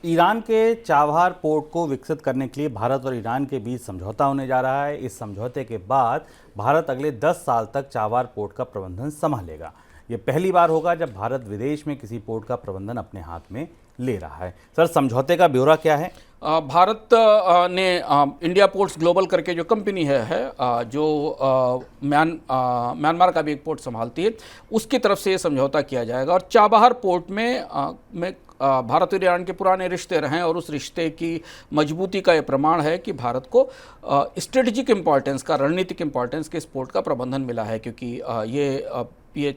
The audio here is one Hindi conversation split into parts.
ईरान के चाबहार पोर्ट को विकसित करने के लिए भारत और ईरान के बीच समझौता होने जा रहा है। इस समझौते के बाद भारत अगले 10 साल तक चाबहार पोर्ट का प्रबंधन संभालेगा। ये पहली बार होगा जब भारत विदेश में किसी पोर्ट का प्रबंधन अपने हाथ में ले रहा है। सर, समझौते का ब्यौरा क्या है? भारत ने इंडिया पोर्ट्स ग्लोबल करके जो कंपनी है जो म्यांमार का भी एक पोर्ट संभालती है, उसकी तरफ से ये समझौता किया जाएगा। और चाबहार पोर्ट में भारत और ईरान के पुराने रिश्ते रहे और उस रिश्ते की मजबूती का ये प्रमाण है कि भारत को स्ट्रेटेजिक इंपॉर्टेंस का, रणनीतिक इंपॉर्टेंस के इस पोर्ट का प्रबंधन मिला है, क्योंकि ये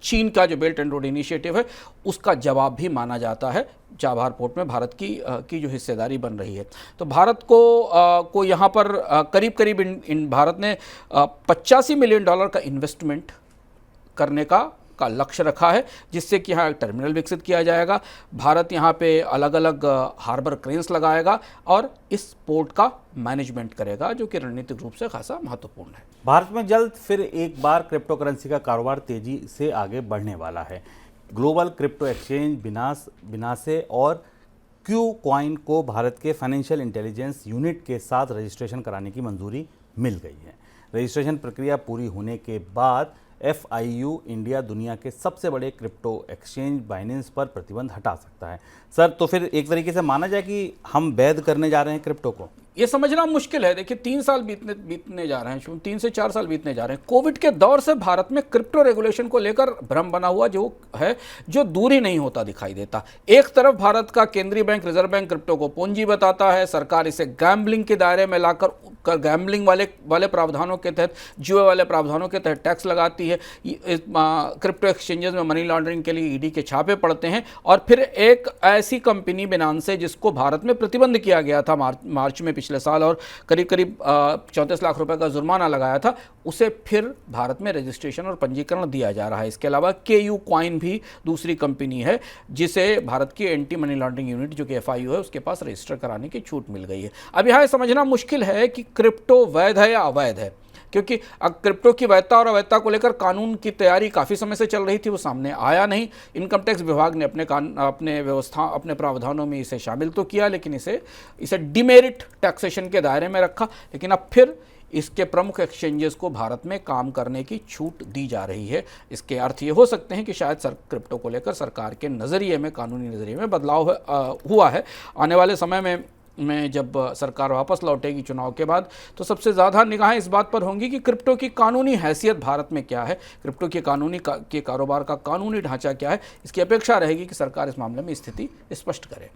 चीन का जो बेल्ट एंड रोड इनिशिएटिव है उसका जवाब भी माना जाता है। चाबहार पोर्ट में भारत की जो हिस्सेदारी बन रही है, तो भारत को यहाँ पर करीब करीब भारत ने $85 मिलियन का इन्वेस्टमेंट करने का लक्ष्य रखा है, जिससे कि यहाँ एक टर्मिनल विकसित किया जाएगा। भारत यहाँ पे अलग अलग हार्बर क्रेन्स लगाएगा और इस पोर्ट का मैनेजमेंट करेगा, जो कि रणनीतिक रूप से खासा महत्वपूर्ण है। भारत में जल्द फिर एक बार क्रिप्टो करेंसी का कारोबार तेजी से आगे बढ़ने वाला है। ग्लोबल क्रिप्टो एक्सचेंज बिनासे और क्यू कॉइन को भारत के फाइनेंशियल इंटेलिजेंस यूनिट के साथ रजिस्ट्रेशन कराने की मंजूरी मिल गई है। रजिस्ट्रेशन प्रक्रिया पूरी होने के बाद FIU इंडिया दुनिया के सबसे बड़े क्रिप्टो एक्सचेंज बाइनेंस पर प्रतिबंध हटा सकता है। सर, तो फिर एक तरीके से माना जाए कि हम वैध करने जा रहे हैं क्रिप्टो को? ये समझना मुश्किल है। देखिए, 3 साल बीतने जा रहे हैं, 3 से 4 साल बीतने जा रहे हैं। कोविड के दौर से भारत में क्रिप्टो रेगुलेशन को लेकर भ्रम बना हुआ जो दूर ही नहीं होता दिखाई देता। एक तरफ भारत का केंद्रीय बैंक, रिजर्व बैंक क्रिप्टो को पूंजी बताता है, सरकार इसे गैम्बलिंग के दायरे में लाकर गैम्बलिंग वाले प्रावधानों के तहत, जुए वाले प्रावधानों के तहत टैक्स लगाती है। क्रिप्टो एक्सचेंजेस में मनी लॉन्ड्रिंग के लिए ED के छापे पड़ते हैं। और फिर एक ऐसी कंपनी बिनांसे, जिसको भारत में प्रतिबंध किया गया था मार्च में पिछले साल और करीब 34 लाख रुपए का जुर्माना लगाया था, उसे फिर भारत में रजिस्ट्रेशन और पंजीकरण दिया जा रहा है। इसके अलावा KU कॉइन भी दूसरी कंपनी है, जिसे भारत की एंटी मनी लॉन्ड्रिंग यूनिट, जो कि FIU है, उसके पास रजिस्टर कराने की छूट मिल गई है। अब यहाँ समझना मुश्किल है कि क्रिप्टो वैध है या अवैध है, क्योंकि क्रिप्टो की वैधता और अवैधता को लेकर कानून की तैयारी काफ़ी समय से चल रही थी, वो सामने आया नहीं। इनकम टैक्स विभाग ने अपने प्रावधानों में इसे शामिल तो किया, लेकिन इसे डिमेरिट टैक्सेशन के दायरे में रखा। लेकिन अब फिर इसके प्रमुख एक्सचेंजेस को भारत में काम करने की छूट दी जा रही है। इसके अर्थ ये हो सकते हैं कि शायद क्रिप्टो को लेकर सरकार के नज़रिए में, कानूनी नज़रिए में बदलाव हुआ है। आने वाले समय में जब सरकार वापस लौटेगी चुनाव के बाद, तो सबसे ज़्यादा निगाहें इस बात पर होंगी कि क्रिप्टो की कानूनी हैसियत भारत में क्या है, क्रिप्टो के कारोबार का कानूनी ढांचा क्या है। इसकी अपेक्षा रहेगी कि सरकार इस मामले में स्थिति स्पष्ट करे।